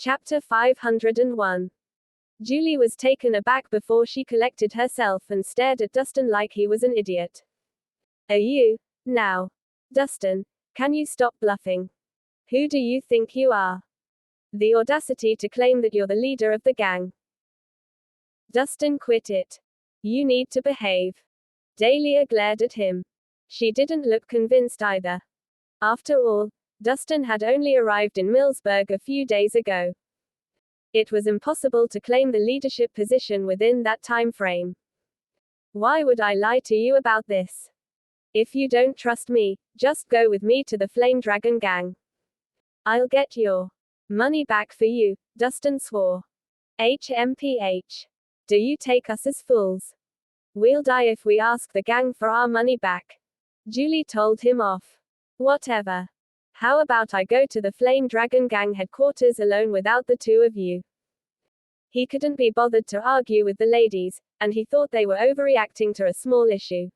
Chapter 501. Julie was taken aback before she collected herself and stared at Dustin like he was an idiot. Are you? Now. Dustin, can you stop bluffing? Who do you think you are? The audacity to claim that you're the leader of the gang. Dustin, quit it. You need to behave. Dahlia glared at him. She didn't look convinced either. After all, Dustin had only arrived in Millsburg a few days ago. It was impossible to claim the leadership position within that time frame. Why would I lie to you about this? If you don't trust me, just go with me to the Flame Dragon gang. I'll get your money back for you, Dustin swore. HMPH. Do you take us as fools? We'll die if we ask the gang for our money back. Julie told him off. Whatever. How about I go to the Flame Dragon gang headquarters alone without the two of you? He couldn't be bothered to argue with the ladies, and he thought they were overreacting to a small issue.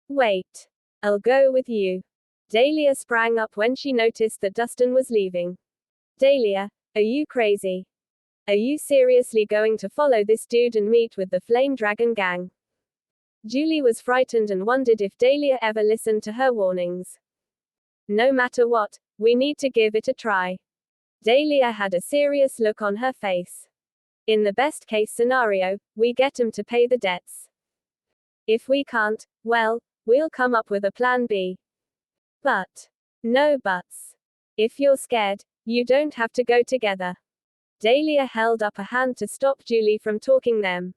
Wait. I'll go with you. Dahlia sprang up when she noticed that Dustin was leaving. Dahlia, are you crazy? Are you seriously going to follow this dude and meet with the Flame Dragon gang? Julie was frightened and wondered if Dahlia ever listened to her warnings. No matter what, we need to give it a try. Dahlia had a serious look on her face. In the best case scenario, we get him to pay the debts. If we can't, well, we'll come up with a plan B. But. No buts. If you're scared, you don't have to go together. Dahlia held up a hand to stop Julie from talking them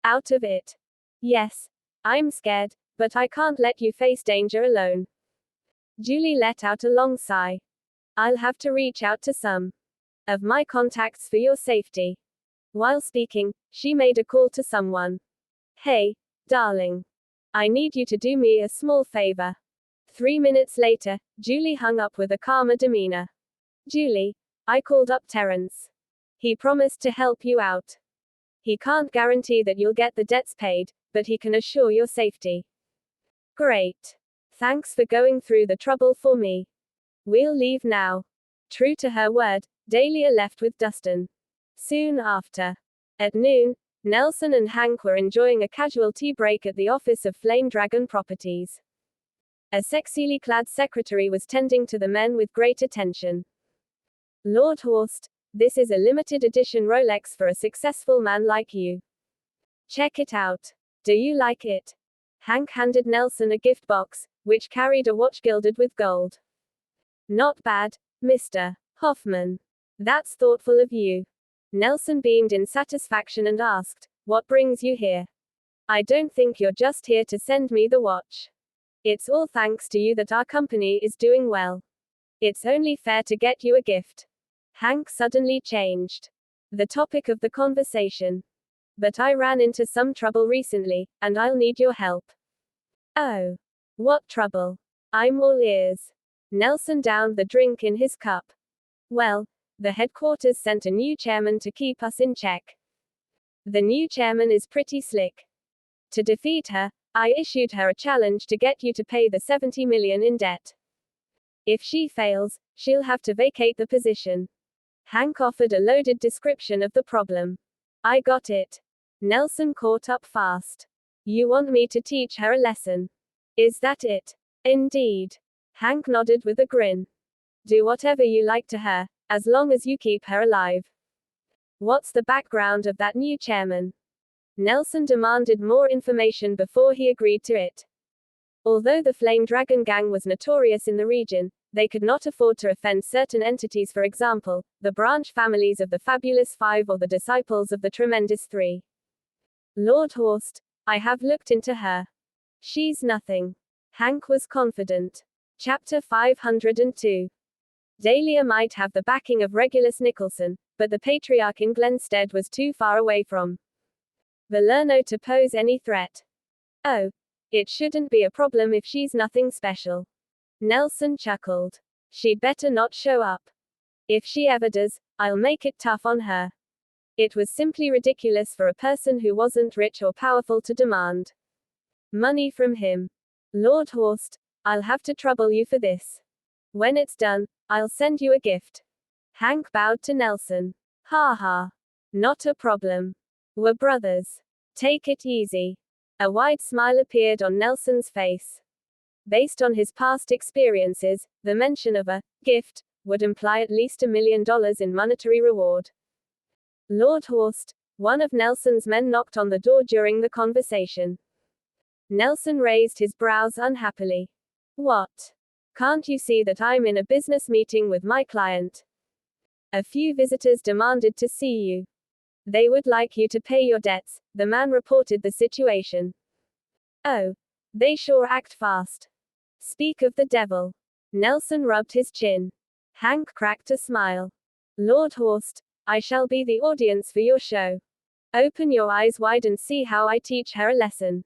out of it. Yes, I'm scared, but I can't let you face danger alone. Julie let out a long sigh. I'll have to reach out to some of my contacts for your safety. While speaking, she made a call to someone. Hey, darling. I need you to do me a small favor. 3 minutes later, Julie hung up with a calmer demeanor. Julie, I called up Terrence. He promised to help you out. He can't guarantee that you'll get the debts paid, but he can assure your safety. Great. Thanks for going through the trouble for me. We'll leave now. True to her word, Dahlia left with Dustin. Soon after. At noon, Nelson and Hank were enjoying a casual tea break at the office of Flame Dragon Properties. A sexily clad secretary was tending to the men with great attention. Lord Horst, this is a limited edition Rolex for a successful man like you. Check it out. Do you like it? Hank handed Nelson a gift box, which carried a watch gilded with gold. Not bad, Mr. Hoffman. That's thoughtful of you. Nelson beamed in satisfaction and asked, what brings you here? I don't think you're just here to send me the watch. It's all thanks to you that our company is doing well. It's only fair to get you a gift. Hank suddenly changed the topic of the conversation. But I ran into some trouble recently, and I'll need your help. Oh. What trouble? I'm all ears. Nelson downed the drink in his cup. Well, the headquarters sent a new chairman to keep us in check. The new chairman is pretty slick. To defeat her, I issued her a challenge to get you to pay the $70 million in debt. If she fails, she'll have to vacate the position. Hank offered a loaded description of the problem. I got it. Nelson caught up fast. You want me to teach her a lesson? Is that it? Indeed. Hank nodded with a grin. Do whatever you like to her, as long as you keep her alive. What's the background of that new chairman? Nelson demanded more information before he agreed to it. Although the Flame Dragon gang was notorious in the region, they could not afford to offend certain entities, for example, the branch families of the Fabulous Five or the Disciples of the Tremendous Three. Lord Horst, I have looked into her. She's nothing. Hank was confident. Chapter 502. Dahlia might have the backing of Regulus Nicholson, but the patriarch in Glenstead was too far away from Valerno to pose any threat. Oh. It shouldn't be a problem if she's nothing special. Nelson chuckled. She'd better not show up. If she ever does, I'll make it tough on her. It was simply ridiculous for a person who wasn't rich or powerful to demand money from him. Lord Horst, I'll have to trouble you for this. When it's done, I'll send you a gift. Hank bowed to Nelson. Ha ha. Not a problem. We're brothers. Take it easy. A wide smile appeared on Nelson's face. Based on his past experiences, the mention of a gift would imply at least $1 million in monetary reward. Lord Horst, one of Nelson's men, knocked on the door during the conversation. Nelson raised his brows unhappily. What? Can't you see that I'm in a business meeting with my client? A few visitors demanded to see you. They would like you to pay your debts, the man reported the situation. Oh. They sure act fast. Speak of the devil. Nelson rubbed his chin. Hank cracked a smile. Lord Horst, I shall be the audience for your show. Open your eyes wide and see how I teach her a lesson.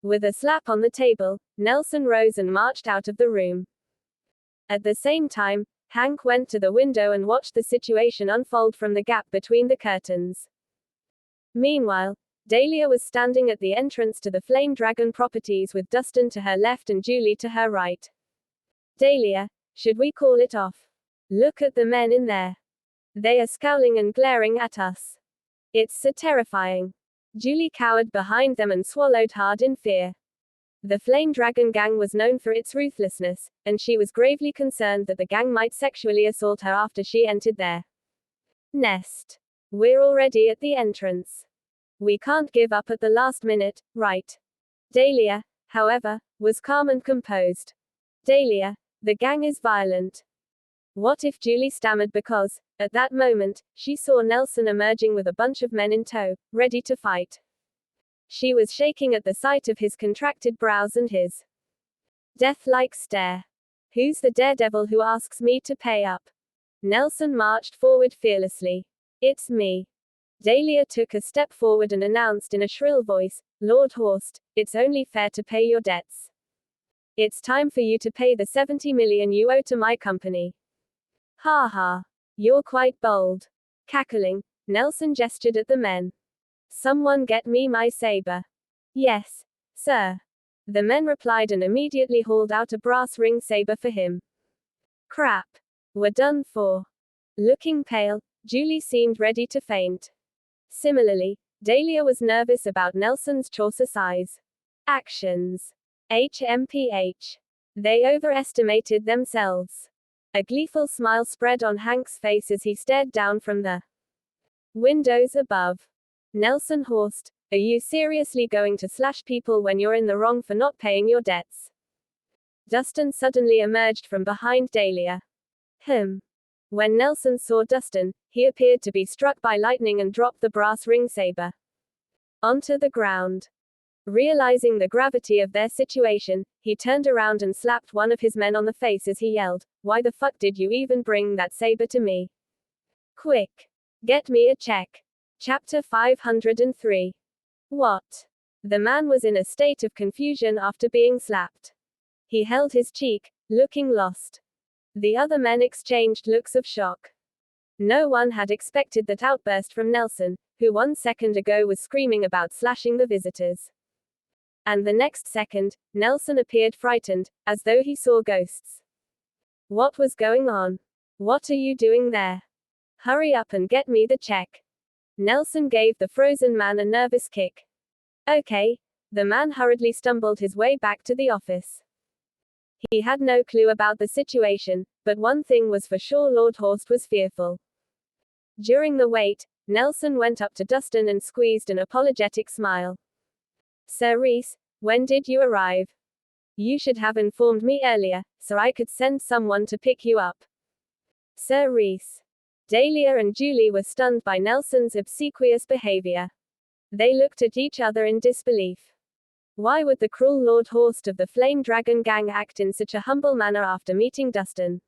With a slap on the table, Nelson rose and marched out of the room. At the same time, Hank went to the window and watched the situation unfold from the gap between the curtains. Meanwhile, Dahlia was standing at the entrance to the Flame Dragon properties with Dustin to her left and Julie to her right. Dahlia, should we call it off? Look at the men in there. They are scowling and glaring at us. It's so terrifying. Julie cowered behind them and swallowed hard in fear. The Flame Dragon gang was known for its ruthlessness, and she was gravely concerned that the gang might sexually assault her after she entered their nest. We're already at the entrance. We can't give up at the last minute, right? Dahlia, however, was calm and composed. Dahlia, the gang is violent. What if Julie stammered because, at that moment, she saw Nelson emerging with a bunch of men in tow, ready to fight. She was shaking at the sight of his contracted brows and his death-like stare. Who's the daredevil who asks me to pay up? Nelson marched forward fearlessly. It's me. Dahlia took a step forward and announced in a shrill voice, Lord Horst, it's only fair to pay your debts. It's time for you to pay the 70 million you owe to my company. Ha ha. You're quite bold. Cackling, Nelson gestured at the men. Someone get me my saber. Yes, sir. The men replied and immediately hauled out a brass ring saber for him. Crap. We're done for. Looking pale, Julie seemed ready to faint. Similarly, Dahlia was nervous about Nelson's Chaucer size. Actions. HMPH. They overestimated themselves. A gleeful smile spread on Hank's face as he stared down from the windows above. Nelson Horst, are you seriously going to slash people when you're in the wrong for not paying your debts? Dustin suddenly emerged from behind Dahlia. When Nelson saw Dustin, he appeared to be struck by lightning and dropped the brass ring saber onto the ground. Realizing the gravity of their situation, he turned around and slapped one of his men on the face as he yelled, "Why the fuck did you even bring that saber to me? Quick! Get me a check." Chapter 503. What? The man was in a state of confusion after being slapped. He held his cheek, looking lost. The other men exchanged looks of shock. No one had expected that outburst from Nelson, who 1 second ago was screaming about slashing the visitors. And the next second, Nelson appeared frightened, as though he saw ghosts. What was going on? What are you doing there? Hurry up and get me the check. Nelson gave the frozen man a nervous kick. Okay. The man hurriedly stumbled his way back to the office. He had no clue about the situation, but one thing was for sure: Lord Horst was fearful. During the wait, Nelson went up to Dustin and squeezed an apologetic smile. Sir Rhys, when did you arrive? You should have informed me earlier, so I could send someone to pick you up. Sir Rhys. Dahlia and Julie were stunned by Nelson's obsequious behavior. They looked at each other in disbelief. Why would the cruel Lord Horst of the Flame Dragon gang act in such a humble manner after meeting Dustin?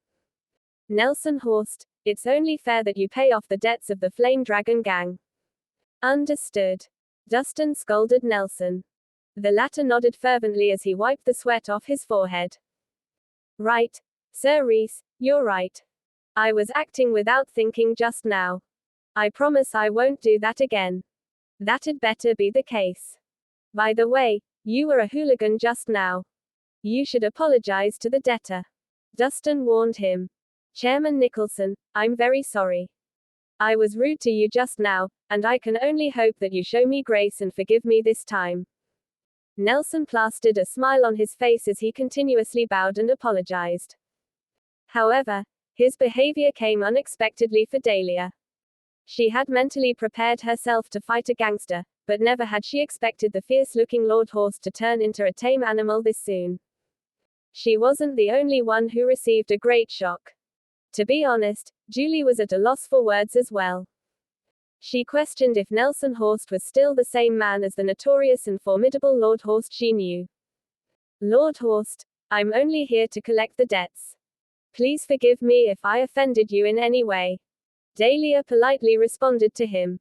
Nelson Horst, it's only fair that you pay off the debts of the Flame Dragon gang. Understood. Dustin scolded Nelson. The latter nodded fervently as he wiped the sweat off his forehead. Right. Sir Rhys, you're right. I was acting without thinking just now. I promise I won't do that again. That'd better be the case. By the way, you were a hooligan just now. You should apologize to the debtor. Dustin warned him. Chairman Nicholson, I'm very sorry. I was rude to you just now, and I can only hope that you show me grace and forgive me this time. Nelson plastered a smile on his face as he continuously bowed and apologized. However, his behavior came unexpectedly for Dahlia. She had mentally prepared herself to fight a gangster, but never had she expected the fierce-looking Lord Horse to turn into a tame animal this soon. She wasn't the only one who received a great shock. To be honest, Julie was at a loss for words as well. She questioned if Nelson Horst was still the same man as the notorious and formidable Lord Horst she knew. Lord Horst, I'm only here to collect the debts. Please forgive me if I offended you in any way. Dahlia politely responded to him.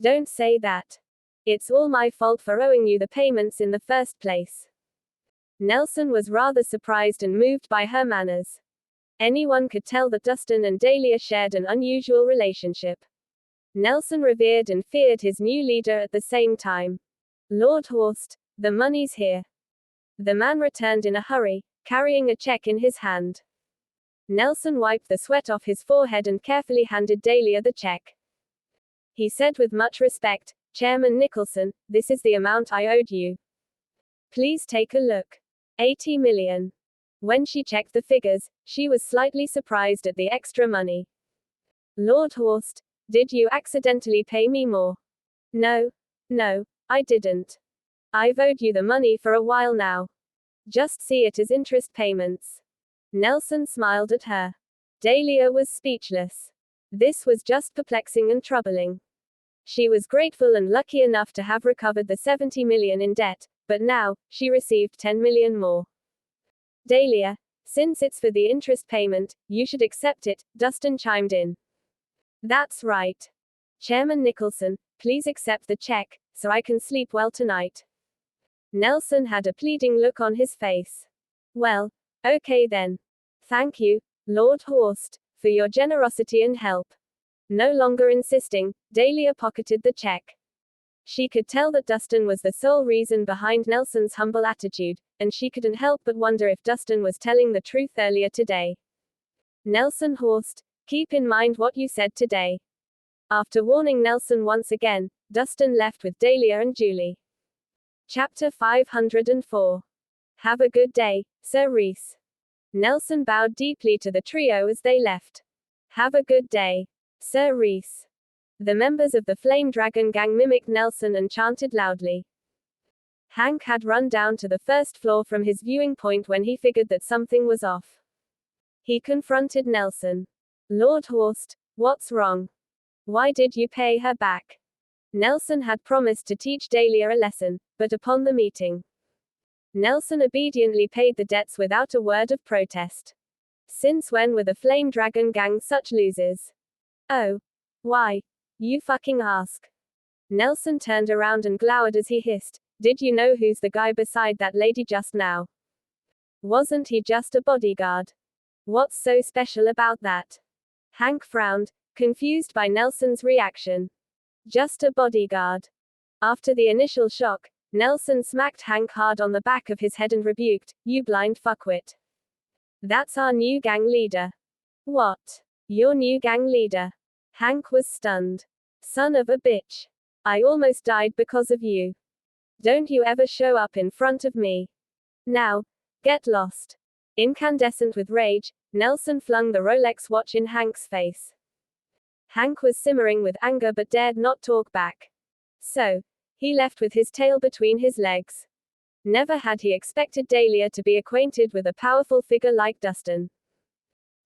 Don't say that. It's all my fault for owing you the payments in the first place. Nelson was rather surprised and moved by her manners. Anyone could tell that Dustin and Dahlia shared an unusual relationship. Nelson revered and feared his new leader at the same time. Lord Horst, the money's here. The man returned in a hurry, carrying a check in his hand. Nelson wiped the sweat off his forehead and carefully handed Dahlia the check. He said with much respect, Chairman Nicholson, this is the amount I owed you. Please take a look. 80 million. When she checked the figures, she was slightly surprised at the extra money. Lord Horst, did you accidentally pay me more? No, I didn't. I've owed you the money for a while now. Just see it as interest payments. Nelson smiled at her. Dahlia was speechless. This was just perplexing and troubling. She was grateful and lucky enough to have recovered the 70 million in debt, but now, she received 10 million more. Dahlia, since it's for the interest payment, you should accept it, Dustin chimed in. That's right. Chairman Nicholson, please accept the check, so I can sleep well tonight. Nelson had a pleading look on his face. Well, okay then. Thank you, Lord Horst, for your generosity and help. No longer insisting, Dahlia pocketed the check. She could tell that Dustin was the sole reason behind Nelson's humble attitude, and she couldn't help but wonder if Dustin was telling the truth earlier today. Nelson Horst, keep in mind what you said today. After warning Nelson once again, Dustin left with Dahlia and Julie. Chapter 504. Have a good day, Sir Rhys. Nelson bowed deeply to the trio as they left. Have a good day, Sir Rhys. The members of the Flame Dragon gang mimicked Nelson and chanted loudly. Hank had run down to the first floor from his viewing point when he figured that something was off. He confronted Nelson. Lord Horst, what's wrong? Why did you pay her back? Nelson had promised to teach Dahlia a lesson, but upon the meeting, Nelson obediently paid the debts without a word of protest. Since when were the Flame Dragon gang such losers? Oh. Why? You fucking ask. Nelson turned around and glowered as he hissed, did you know who's the guy beside that lady just now? Wasn't he just a bodyguard? What's so special about that? Hank frowned, confused by Nelson's reaction. Just a bodyguard. After the initial shock, Nelson smacked Hank hard on the back of his head and rebuked, you blind fuckwit. That's our new gang leader. What? Your new gang leader? Hank was stunned. Son of a bitch. I almost died because of you. Don't you ever show up in front of me. Now, get lost. Incandescent with rage, Nelson flung the Rolex watch in Hank's face. Hank was simmering with anger but dared not talk back. So, he left with his tail between his legs. Never had he expected Dahlia to be acquainted with a powerful figure like Dustin.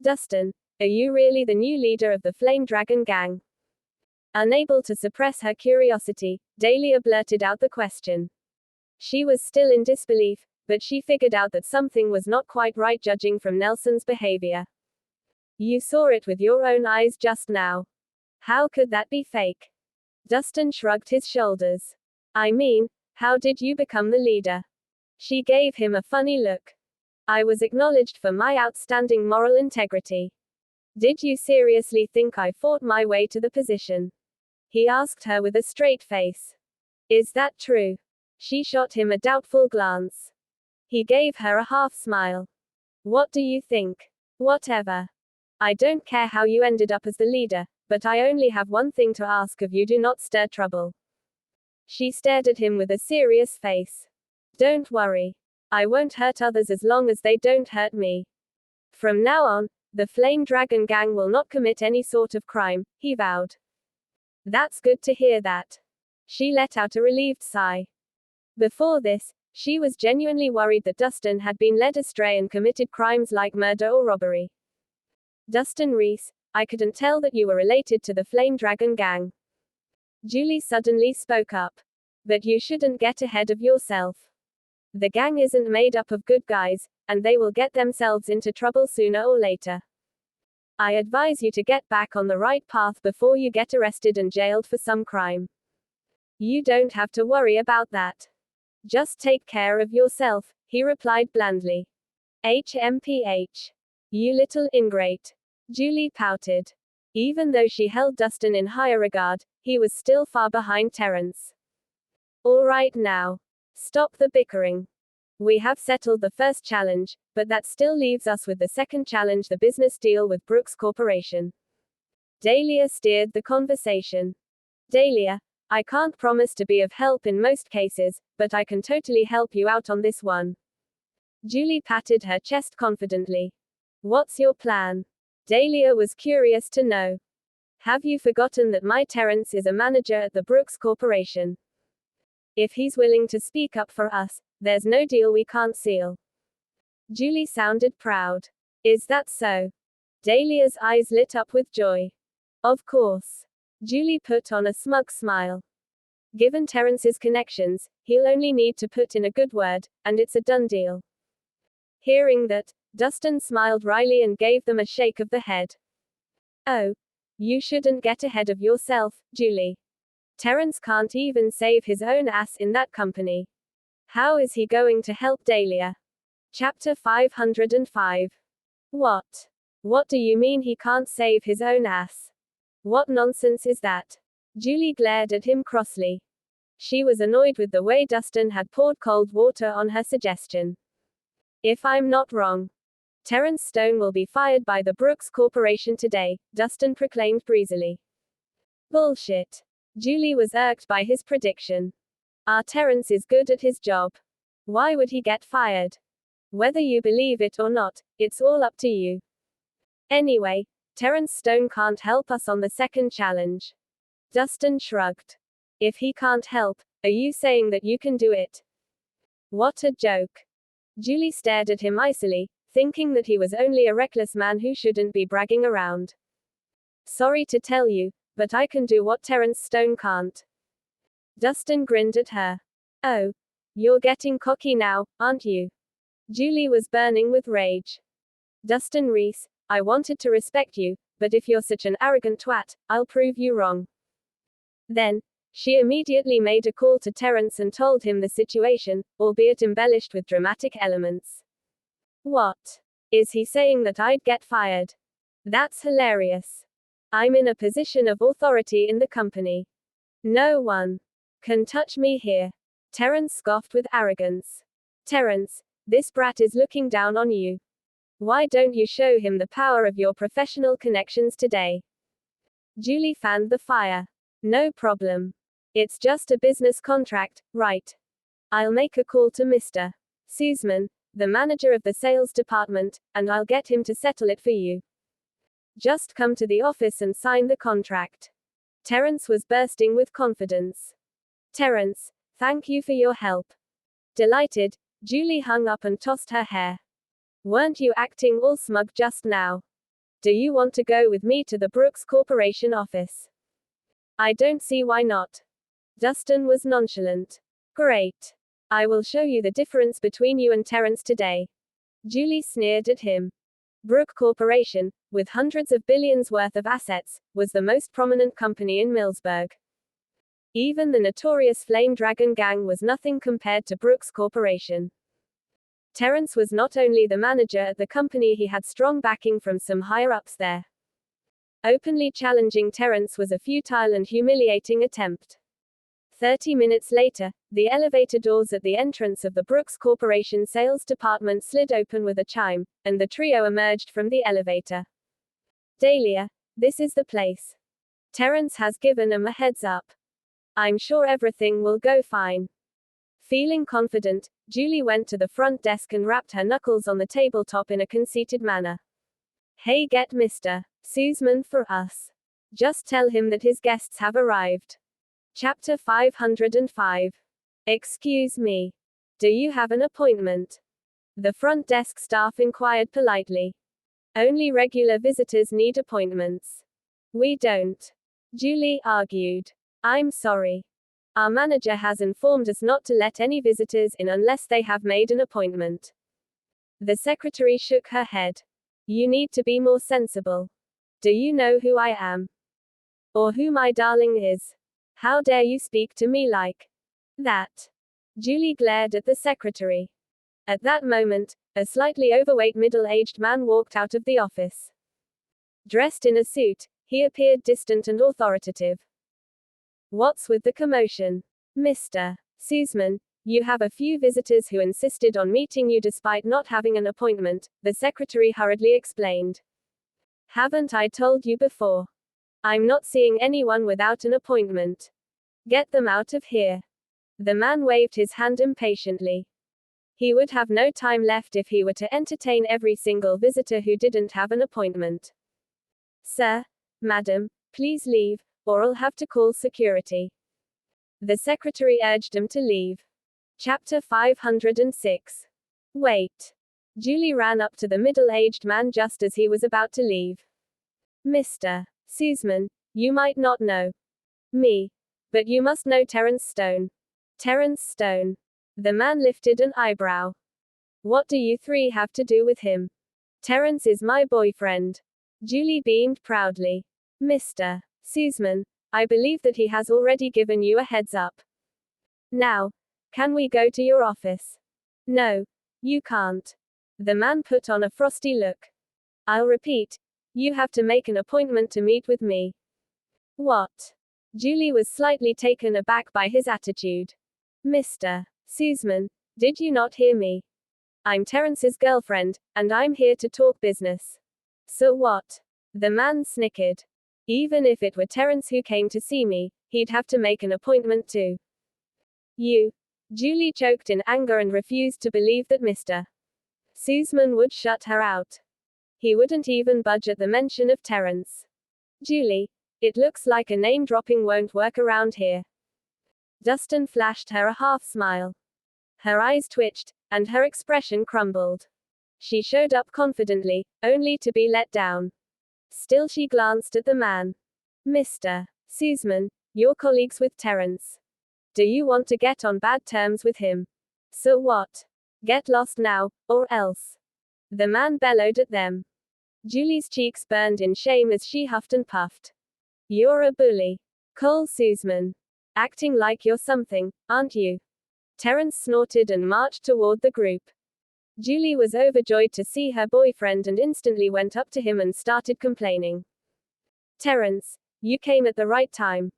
Dustin, are you really the new leader of the Flame Dragon gang? Unable to suppress her curiosity, Dahlia blurted out the question. She was still in disbelief, but she figured out that something was not quite right judging from Nelson's behavior. You saw it with your own eyes just now. How could that be fake? Dustin shrugged his shoulders. I mean, how did you become the leader? She gave him a funny look. I was acknowledged for my outstanding moral integrity. Did you seriously think I fought my way to the position? He asked her with a straight face. Is that true? She shot him a doubtful glance. He gave her a half smile. What do you think? Whatever. I don't care how you ended up as the leader, but I only have one thing to ask of you: do not stir trouble. She stared at him with a serious face. Don't worry. I won't hurt others as long as they don't hurt me. From now on, the Flame Dragon Gang will not commit any sort of crime, he vowed. That's good to hear that. She let out a relieved sigh. Before this, she was genuinely worried that Dustin had been led astray and committed crimes like murder or robbery. Dustin Rhys, I couldn't tell that you were related to the Flame Dragon Gang. Julie suddenly spoke up. But you shouldn't get ahead of yourself. The gang isn't made up of good guys, and they will get themselves into trouble sooner or later. I advise you to get back on the right path before you get arrested and jailed for some crime. You don't have to worry about that. Just take care of yourself, he replied blandly. HMPH. You little ingrate. Julie pouted. Even though she held Dustin in higher regard, he was still far behind Terrence. All right now. Stop the bickering. We have settled the first challenge, but that still leaves us with the second challenge: the business deal with Brooks Corporation. Dahlia steered the conversation. Dahlia, I can't promise to be of help in most cases, but I can totally help you out on this one. Julie patted her chest confidently. What's your plan? Dahlia was curious to know. Have you forgotten that my Terrence is a manager at the Brooks Corporation? If he's willing to speak up for us, there's no deal we can't seal. Julie sounded proud. Is that so? Dahlia's eyes lit up with joy. Of course. Julie put on a smug smile. Given Terrence's connections, he'll only need to put in a good word, and it's a done deal. Hearing that, Dustin smiled wryly and gave them a shake of the head. Oh. You shouldn't get ahead of yourself, Julie. Terrence can't even save his own ass in that company. How is he going to help Dahlia? Chapter 505. What? What do you mean he can't save his own ass? What nonsense is that? Julie glared at him crossly. She was annoyed with the way Dustin had poured cold water on her suggestion. If I'm not wrong, Terrence Stone will be fired by the Brooks Corporation today, Dustin proclaimed breezily. Bullshit. Julie was irked by his prediction. Our Terrence is good at his job. Why would he get fired? Whether you believe it or not, it's all up to you. Anyway, Terrence Stone can't help us on the second challenge. Dustin shrugged. If he can't help, are you saying that you can do it? What a joke. Julie stared at him icily, thinking that he was only a reckless man who shouldn't be bragging around. Sorry to tell you, but I can do what Terrence Stone can't. Dustin grinned at her. Oh. You're getting cocky now, aren't you? Julie was burning with rage. Dustin Rhys, I wanted to respect you, but if you're such an arrogant twat, I'll prove you wrong. Then, she immediately made a call to Terrence and told him the situation, albeit embellished with dramatic elements. What? Is he saying that I'd get fired? That's hilarious. I'm in a position of authority in the company. No one can touch me here. Terrence scoffed with arrogance. Terrence, this brat is looking down on you. Why don't you show him the power of your professional connections today? Julie fanned the fire. No problem. It's just a business contract, right? I'll make a call to Mr. Sussman, the manager of the sales department, and I'll get him to settle it for you. Just come to the office and sign the contract. Terrence was bursting with confidence. Terrence, thank you for your help. Delighted, Julie hung up and tossed her hair. Weren't you acting all smug just now? Do you want to go with me to the Brooks Corporation office? I don't see why not. Dustin was nonchalant. Great. I will show you the difference between you and Terrence today. Julie sneered at him. Brooks Corporation, with hundreds of billions worth of assets, was the most prominent company in Millsburg. Even the notorious Flame Dragon Gang was nothing compared to Brooks Corporation. Terrence was not only the manager at the company, he had strong backing from some higher-ups there. Openly challenging Terrence was a futile and humiliating attempt. 30 minutes later, the elevator doors at the entrance of the Brooks Corporation sales department slid open with a chime, and the trio emerged from the elevator. Dahlia, this is the place. Terence has given him a heads up. I'm sure everything will go fine. Feeling confident, Julie went to the front desk and rapped her knuckles on the tabletop in a conceited manner. Hey, get Mr. Sussman for us. Just tell him that his guests have arrived. Chapter 505. Excuse me. Do you have an appointment? The front desk staff inquired politely. Only regular visitors need appointments. We don't. Julie argued. I'm sorry. Our manager has informed us not to let any visitors in unless they have made an appointment. The secretary shook her head. You need to be more sensible. Do you know who I am? Or who my darling is? How dare you speak to me like that? Julie glared at the secretary. At that moment, a slightly overweight middle-aged man walked out of the office. Dressed in a suit, he appeared distant and authoritative. What's with the commotion? Mr. Sussman, you have a few visitors who insisted on meeting you despite not having an appointment, the secretary hurriedly explained. Haven't I told you before? I'm not seeing anyone without an appointment. Get them out of here. The man waved his hand impatiently. He would have no time left if he were to entertain every single visitor who didn't have an appointment. Sir, madam, please leave, or I'll have to call security. The secretary urged him to leave. Chapter 506. Wait. Julie ran up to the middle-aged man just as he was about to leave. Mr. Sussman, you might not know me, but you must know Terence Stone. Terence Stone. The man lifted an eyebrow. What do you three have to do with him? Terence is my boyfriend. Julie beamed proudly. Mr. Sussman, I believe that he has already given you a heads up. Now, can we go to your office? No, you can't. The man put on a frosty look. I'll repeat, you have to make an appointment to meet with me. What? Julie was slightly taken aback by his attitude. Mr. Sussman, did you not hear me? I'm Terence's girlfriend, and I'm here to talk business. So what? The man snickered. Even if it were Terence who came to see me, he'd have to make an appointment too. You. Julie choked in anger and refused to believe that Mr. Sussman would shut her out. He wouldn't even budge at the mention of Terence. Julie, it looks like a name-dropping won't work around here. Dustin flashed her a half-smile. Her eyes twitched, and her expression crumbled. She showed up confidently, only to be let down. Still she glanced at the man. Mr. Sussman, you're colleagues with Terence. Do you want to get on bad terms with him? So what? Get lost now, or else. The man bellowed at them. Julie's cheeks burned in shame as she huffed and puffed. You're a bully. Cole Sussman. Acting like you're something, aren't you? Terence snorted and marched toward the group. Julie was overjoyed to see her boyfriend and instantly went up to him and started complaining. Terence, you came at the right time.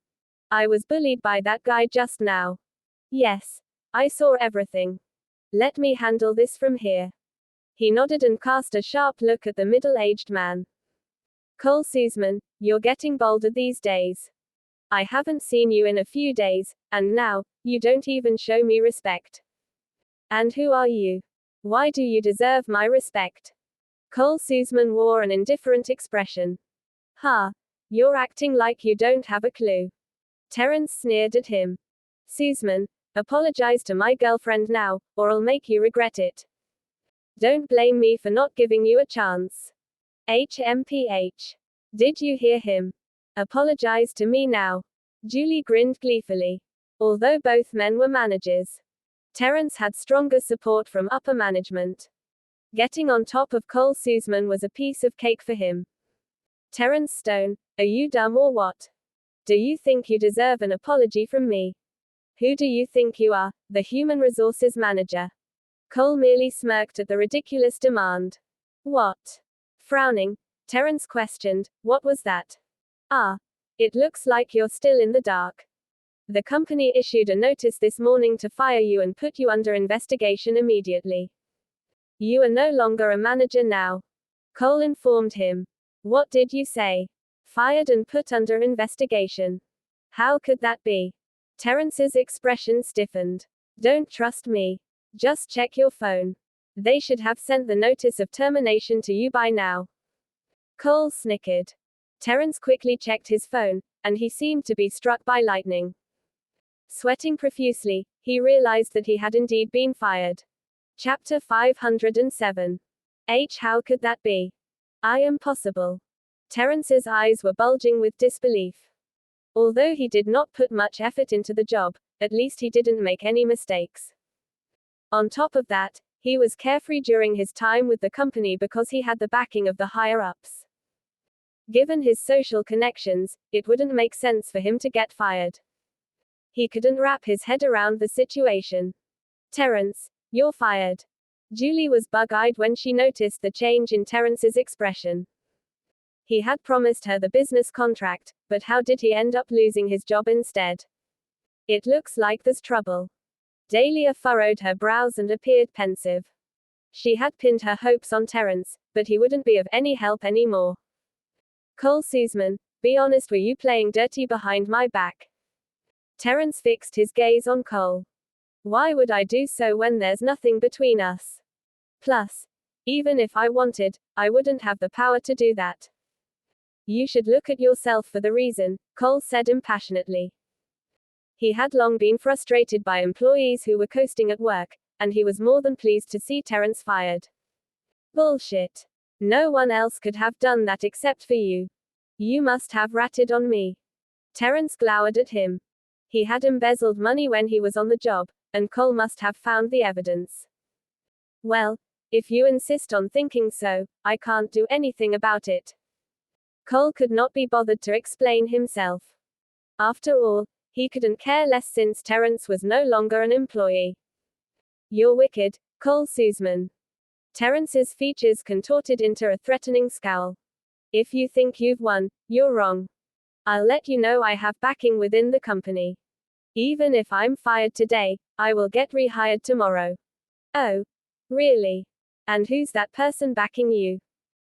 I was bullied by that guy just now. Yes, I saw everything. Let me handle this from here. He nodded and cast a sharp look at the middle-aged man. Cole Sussman, you're getting bolder these days. I haven't seen you in a few days, and now, you don't even show me respect. And who are you? Why do you deserve my respect? Cole Sussman wore an indifferent expression. Ha! You're acting like you don't have a clue. Terence sneered at him. Sussman, apologize to my girlfriend now, or I'll make you regret it. Don't blame me for not giving you a chance. HMPH. Did you hear him? Apologize to me now. Julie grinned gleefully. Although both men were managers, Terence had stronger support from upper management. Getting on top of Cole Sussman was a piece of cake for him. Terence Stone, are you dumb or what? Do you think you deserve an apology from me? Who do you think you are, the human resources manager? Cole merely smirked at the ridiculous demand. What? Frowning, Terence questioned, what was that? Ah, it looks like you're still in the dark. The company issued a notice this morning to fire you and put you under investigation immediately. You are no longer a manager now. Cole informed him. What did you say? Fired and put under investigation. How could that be? Terrence's expression stiffened. Don't trust me. Just check your phone. They should have sent the notice of termination to you by now. Cole snickered. Terrence quickly checked his phone, and he seemed to be struck by lightning. Sweating profusely, he realized that he had indeed been fired. Chapter 507. How could that be? I am possible. Terrence's eyes were bulging with disbelief. Although he did not put much effort into the job, at least he didn't make any mistakes. On top of that, he was carefree during his time with the company because he had the backing of the higher-ups. Given his social connections, it wouldn't make sense for him to get fired. He couldn't wrap his head around the situation. Terrence, you're fired. Julie was bug-eyed when she noticed the change in Terrence's expression. He had promised her the business contract, but how did he end up losing his job instead? It looks like there's trouble. Dahlia furrowed her brows and appeared pensive. She had pinned her hopes on Terrence, but he wouldn't be of any help anymore. Cole Seaman, be honest, were you playing dirty behind my back? Terrence fixed his gaze on Cole. Why would I do so when there's nothing between us? Plus, even if I wanted, I wouldn't have the power to do that. You should look at yourself for the reason, Cole said impassionately. He had long been frustrated by employees who were coasting at work, and he was more than pleased to see Terrence fired. Bullshit. No one else could have done that except for you. You must have ratted on me. Terrence glowered at him. He had embezzled money when he was on the job, and Cole must have found the evidence. Well, if you insist on thinking so, I can't do anything about it. Cole could not be bothered to explain himself. After all, he couldn't care less since Terrence was no longer an employee. You're wicked, Cole Seaman. Terrence's features contorted into a threatening scowl. If you think you've won, you're wrong. I'll let you know I have backing within the company. Even if I'm fired today, I will get rehired tomorrow. Oh, really? And who's that person backing you?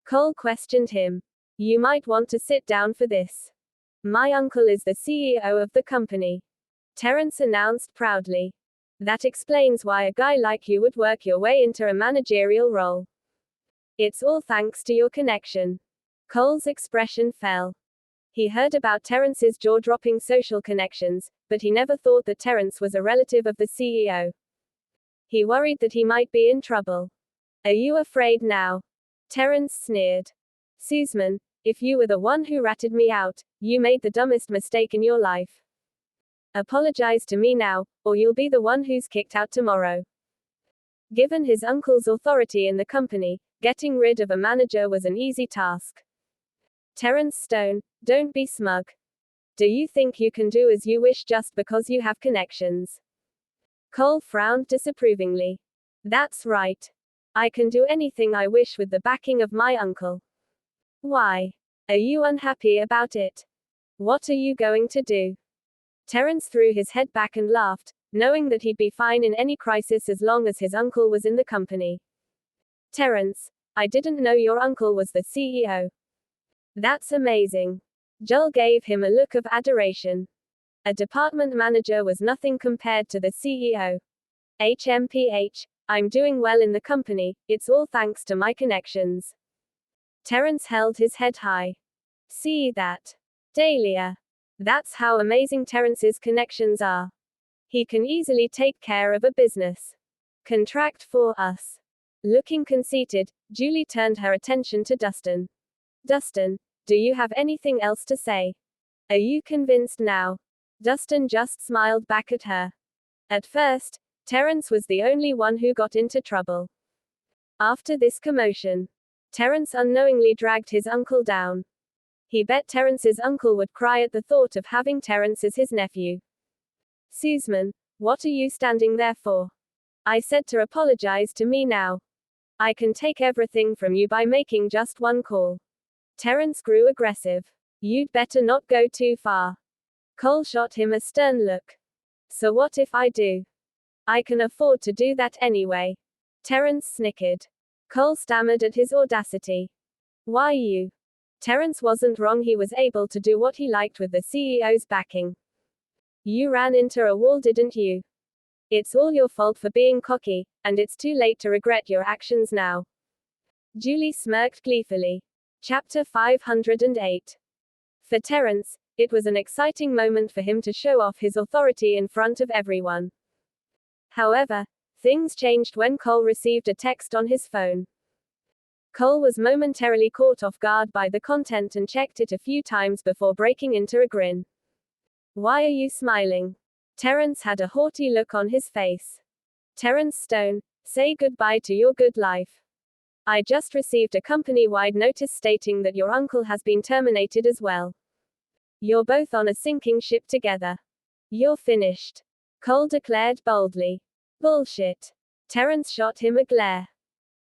Cole questioned him. You might want to sit down for this. My uncle is the CEO of the company. Terrence announced proudly. That explains why a guy like you would work your way into a managerial role. It's all thanks to your connection. Cole's expression fell. He heard about Terrence's jaw-dropping social connections, but he never thought that Terrence was a relative of the CEO. He worried that he might be in trouble. Are you afraid now? Terrence sneered. Seaman, if you were the one who ratted me out, you made the dumbest mistake in your life. Apologize to me now, or you'll be the one who's kicked out tomorrow. Given his uncle's authority in the company, getting rid of a manager was an easy task. Terrence Stone, don't be smug. Do you think you can do as you wish just because you have connections? Cole frowned disapprovingly. That's right. I can do anything I wish with the backing of my uncle. Why? Are you unhappy about it? What are you going to do? Terrence threw his head back and laughed, knowing that he'd be fine in any crisis as long as his uncle was in the company. Terrence, I didn't know your uncle was the CEO. That's amazing. Joel gave him a look of adoration. A department manager was nothing compared to the CEO. HMPH, I'm doing well in the company, it's all thanks to my connections. Terrence held his head high. See that? Dahlia. That's how amazing Terrence's connections are. He can easily take care of a business contract for us. Looking conceited, Julie turned her attention to Dustin. Dustin, do you have anything else to say? Are you convinced now? Dustin just smiled back at her. At first, Terrence was the only one who got into trouble. After this commotion, Terrence unknowingly dragged his uncle down. He bet Terrence's uncle would cry at the thought of having Terrence as his nephew. Seaman, what are you standing there for? I said to apologize to me now. I can take everything from you by making just one call. Terrence grew aggressive. You'd better not go too far. Cole shot him a stern look. So what if I do? I can afford to do that anyway. Terrence snickered. Cole stammered at his audacity. Why you? Terence wasn't wrong, he was able to do what he liked with the CEO's backing. You ran into a wall, didn't you? It's all your fault for being cocky, and it's too late to regret your actions now. Julie smirked gleefully. Chapter 508. For Terence, it was an exciting moment for him to show off his authority in front of everyone. However, things changed when Cole received a text on his phone. Cole was momentarily caught off guard by the content and checked it a few times before breaking into a grin. Why are you smiling? Terence had a haughty look on his face. Terence Stone, say goodbye to your good life. I just received a company-wide notice stating that your uncle has been terminated as well. You're both on a sinking ship together. You're finished. Cole declared boldly. Bullshit. Terence shot him a glare.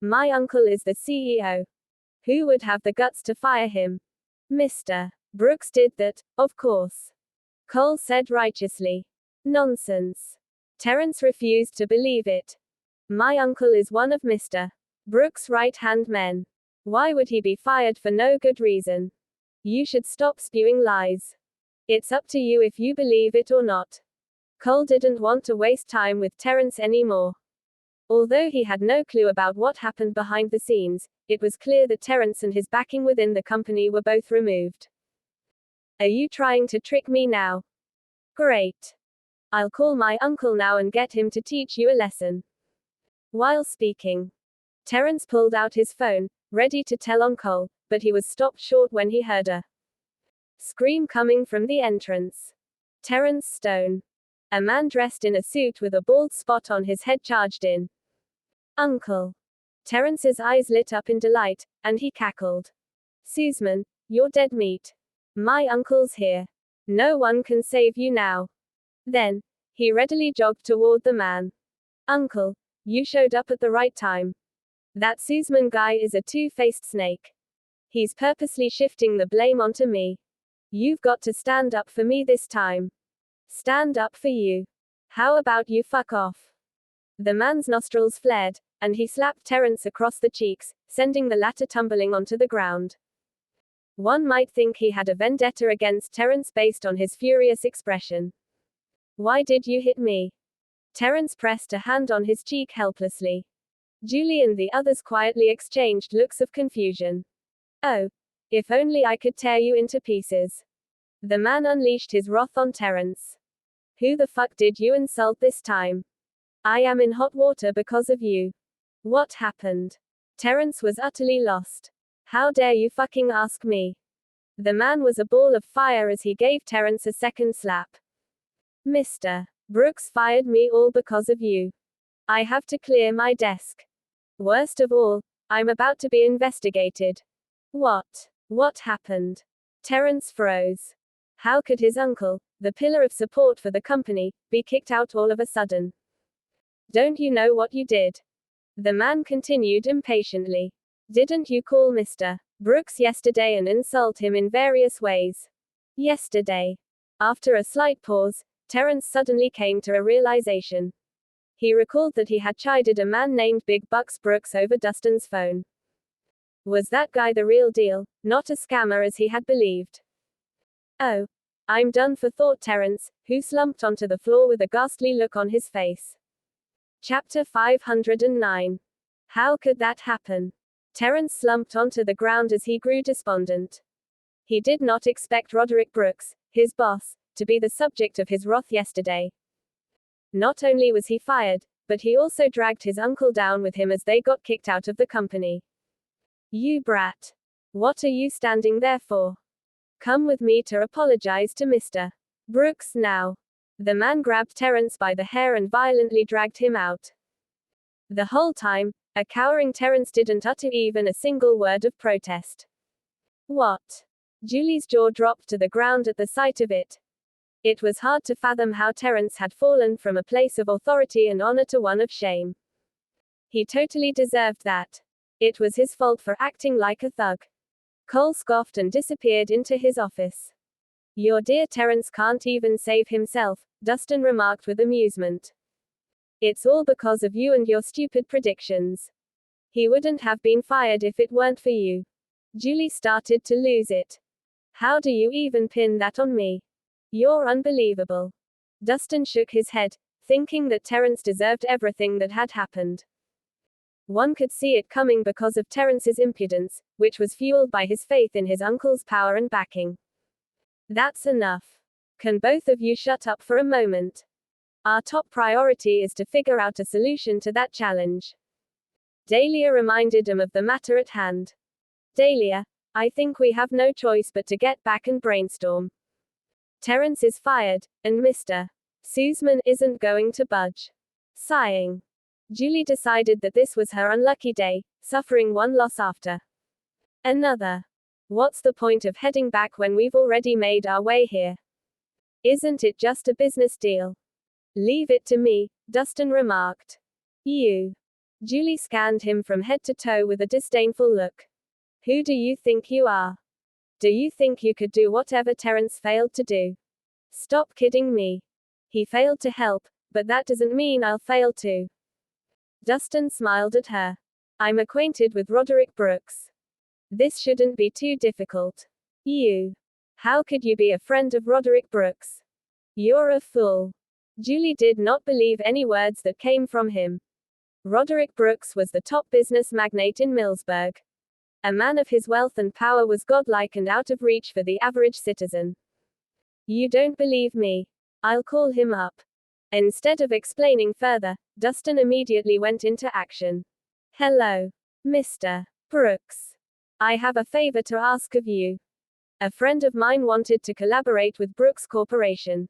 My uncle is the CEO. Who would have the guts to fire him? Mr. Brooks did that, of course. Cole said righteously. Nonsense. Terence refused to believe it. My uncle is one of Mr. Brooks' right-hand men. Why would he be fired for no good reason? You should stop spewing lies. It's up to you if you believe it or not. Cole didn't want to waste time with Terence anymore. Although he had no clue about what happened behind the scenes, it was clear that Terence and his backing within the company were both removed. Are you trying to trick me now? Great. I'll call my uncle now and get him to teach you a lesson. While speaking, Terence pulled out his phone, ready to tell on Cole, but he was stopped short when he heard a scream coming from the entrance. Terence Stone. A man dressed in a suit with a bald spot on his head charged in. Uncle. Terence's eyes lit up in delight, and he cackled. Sussman, you're dead meat. My uncle's here. No one can save you now. Then, he readily jogged toward the man. Uncle, you showed up at the right time. That Sussman guy is a two-faced snake. He's purposely shifting the blame onto me. You've got to stand up for me this time. Stand up for you. How about you fuck off? The man's nostrils flared, and he slapped Terence across the cheeks, sending the latter tumbling onto the ground. One might think he had a vendetta against Terence based on his furious expression. Why did you hit me? Terence pressed a hand on his cheek helplessly. Julie and the others quietly exchanged looks of confusion. Oh, if only I could tear you into pieces. The man unleashed his wrath on Terence. Who the fuck did you insult this time? I am in hot water because of you. What happened? Terence was utterly lost. How dare you fucking ask me? The man was a ball of fire as he gave Terence a second slap. Mr. Brooks fired me all because of you. I have to clear my desk. Worst of all, I'm about to be investigated. What happened? Terence froze. How could his uncle, the pillar of support for the company, be kicked out all of a sudden? Don't you know what you did? The man continued impatiently. Didn't you call Mr. Brooks yesterday and insult him in various ways? Yesterday. After a slight pause, Terence suddenly came to a realization. He recalled that he had chided a man named Big Bucks Brooks over Dustin's phone. Was that guy the real deal, not a scammer as he had believed? Oh, I'm done for, thought Terence, who slumped onto the floor with a ghastly look on his face. Chapter 509. How could that happen? Terence slumped onto the ground as he grew despondent. He did not expect Roderick Brooks, his boss, to be the subject of his wrath yesterday. Not only was he fired, but he also dragged his uncle down with him as they got kicked out of the company. You brat. What are you standing there for? Come with me to apologize to Mr. Brooks now. The man grabbed Terence by the hair and violently dragged him out. The whole time, a cowering Terence didn't utter even a single word of protest. What? Julie's jaw dropped to the ground at the sight of it. It was hard to fathom how Terence had fallen from a place of authority and honor to one of shame. He totally deserved that. It was his fault for acting like a thug. Cole scoffed and disappeared into his office. Your dear Terence can't even save himself, Dustin remarked with amusement. It's all because of you and your stupid predictions. He wouldn't have been fired if it weren't for you. Julie started to lose it. How do you even pin that on me? You're unbelievable. Dustin shook his head, thinking that Terence deserved everything that had happened. One could see it coming because of Terence's impudence, which was fueled by his faith in his uncle's power and backing. That's enough. Can both of you shut up for a moment? Our top priority is to figure out a solution to that challenge. Dahlia reminded him of the matter at hand. Dahlia, I think we have no choice but to get back and brainstorm. Terence is fired, and Mr. Sussman isn't going to budge. Sighing, Julie decided that this was her unlucky day, suffering one loss after another. What's the point of heading back when we've already made our way here? Isn't it just a business deal? Leave it to me, Dustin remarked. You. Julie scanned him from head to toe with a disdainful look. Who do you think you are? Do you think you could do whatever Terence failed to do? Stop kidding me. He failed to help, but that doesn't mean I'll fail too. Dustin smiled at her. I'm acquainted with Roderick Brooks. This shouldn't be too difficult. You. How could you be a friend of Roderick Brooks? You're a fool. Julie did not believe any words that came from him. Roderick Brooks was the top business magnate in Millsburg. A man of his wealth and power was godlike and out of reach for the average citizen. You don't believe me? I'll call him up. Instead of explaining further, Dustin immediately went into action. Hello, Mr. Brooks. I have a favor to ask of you. A friend of mine wanted to collaborate with Brooks Corporation.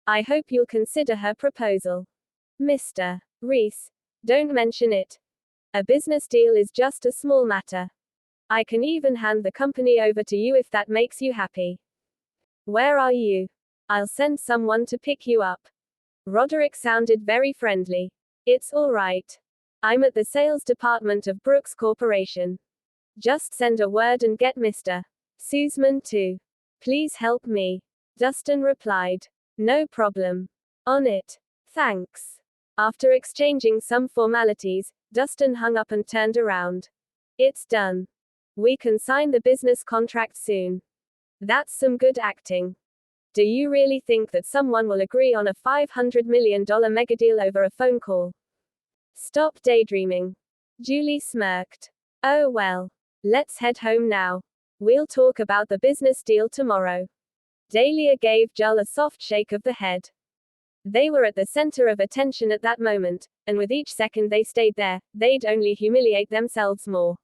I hope you'll consider her proposal. Mr. Rhys, don't mention it. A business deal is just a small matter. I can even hand the company over to you if that makes you happy. Where are you? I'll send someone to pick you up. Roderick sounded very friendly. It's all right. I'm at the sales department of Brooks Corporation. Just send a word and get Mr. Sussman too. Please help me. Dustin replied. No problem. On it. Thanks. After exchanging some formalities, Dustin hung up and turned around. It's done. We can sign the business contract soon. That's some good acting. Do you really think that someone will agree on a $500 million megadeal over a phone call? Stop daydreaming. Julie smirked. Oh well. Let's head home now. We'll talk about the business deal tomorrow. Dahlia gave Joel a soft shake of the head. They were at the center of attention at that moment, and with each second they stayed there, they'd only humiliate themselves more.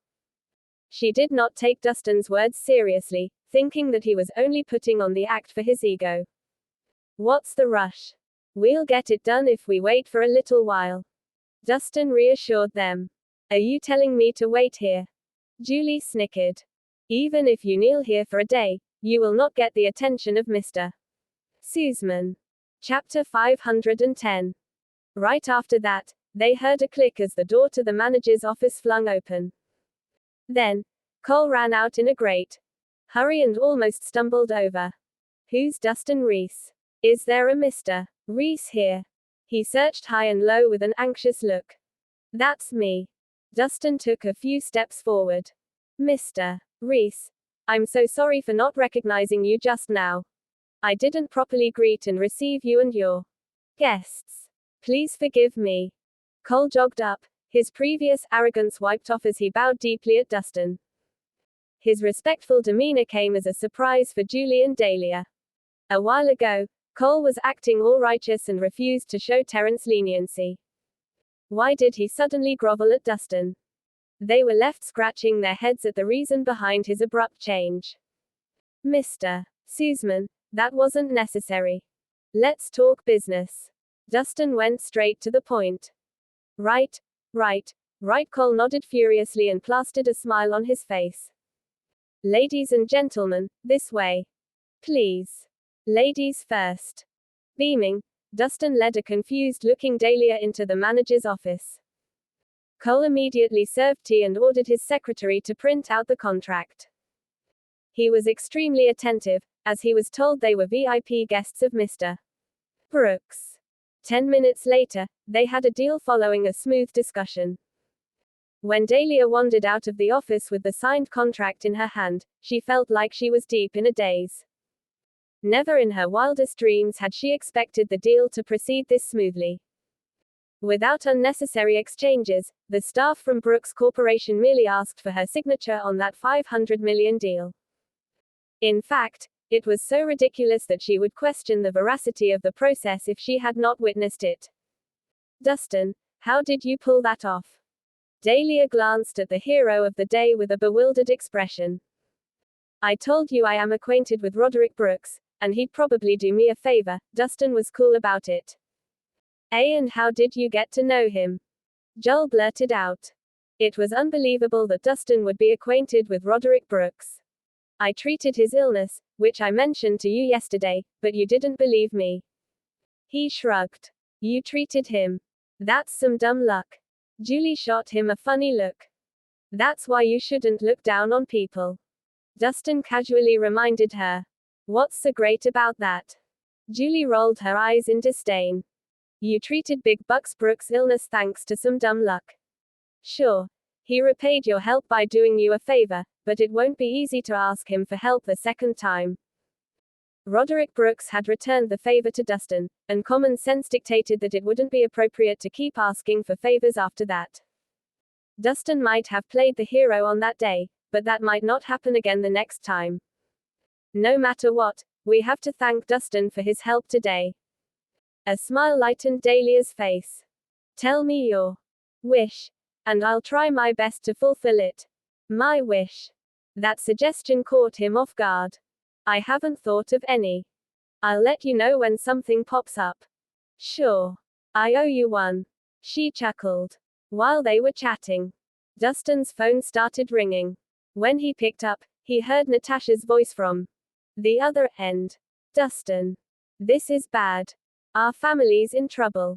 She did not take Dustin's words seriously, thinking that he was only putting on the act for his ego. What's the rush? We'll get it done if we wait for a little while. Dustin reassured them. Are you telling me to wait here? Julie snickered. Even if you kneel here for a day, you will not get the attention of Mr. Sussman. Chapter 510. Right after that, they heard a click as the door to the manager's office flung open. Then, Cole ran out in a great hurry and almost stumbled over. Who's Dustin Rhys? Is there a Mr. Rhys here? He searched high and low with an anxious look. That's me. Dustin took a few steps forward. Mr. Rhys, I'm so sorry for not recognizing you just now. I didn't properly greet and receive you and your guests. Please forgive me. Cole jogged up, his previous arrogance wiped off as he bowed deeply at Dustin. His respectful demeanor came as a surprise for Julie and Dahlia. A while ago, Cole was acting all righteous and refused to show Terence leniency. Why did he suddenly grovel at Dustin? They were left scratching their heads at the reason behind his abrupt change. Mr. Sussman, that wasn't necessary. Let's talk business. Dustin went straight to the point. Right. Cole nodded furiously and plastered a smile on his face. Ladies and gentlemen, this way. Please. Ladies first. Beaming, Dustin led a confused-looking Dahlia into the manager's office. Cole immediately served tea and ordered his secretary to print out the contract. He was extremely attentive, as he was told they were VIP guests of Mr. Brooks. 10 minutes later, they had a deal following a smooth discussion. When Dahlia wandered out of the office with the signed contract in her hand, she felt like she was deep in a daze. Never in her wildest dreams had she expected the deal to proceed this smoothly. Without unnecessary exchanges, the staff from Brooks Corporation merely asked for her signature on that $500 million deal. In fact, it was so ridiculous that she would question the veracity of the process if she had not witnessed it. Dustin, how did you pull that off? Dahlia glanced at the hero of the day with a bewildered expression. I told you I am acquainted with Roderick Brooks, and he'd probably do me a favor. Dustin was cool about it. And how did you get to know him? Joel blurted out. It was unbelievable that Dustin would be acquainted with Roderick Brooks. I treated his illness, which I mentioned to you yesterday, but you didn't believe me. He shrugged. You treated him. That's some dumb luck. Julie shot him a funny look. That's why you shouldn't look down on people. Dustin casually reminded her. What's so great about that? Julie rolled her eyes in disdain. You treated Big Bucks Brooks' illness thanks to some dumb luck. Sure. He repaid your help by doing you a favor, but it won't be easy to ask him for help the second time. Roderick Brooks had returned the favor to Dustin, and common sense dictated that it wouldn't be appropriate to keep asking for favors after that. Dustin might have played the hero on that day, but that might not happen again the next time. No matter what, we have to thank Dustin for his help today. A smile lightened Dahlia's face. Tell me your wish, and I'll try my best to fulfill it. My wish. That suggestion caught him off guard. I haven't thought of any. I'll let you know when something pops up. Sure. I owe you one. She chuckled. While they were chatting, Dustin's phone started ringing. When he picked up, he heard Natasha's voice from the other end. Dustin. This is bad. Our family's in trouble.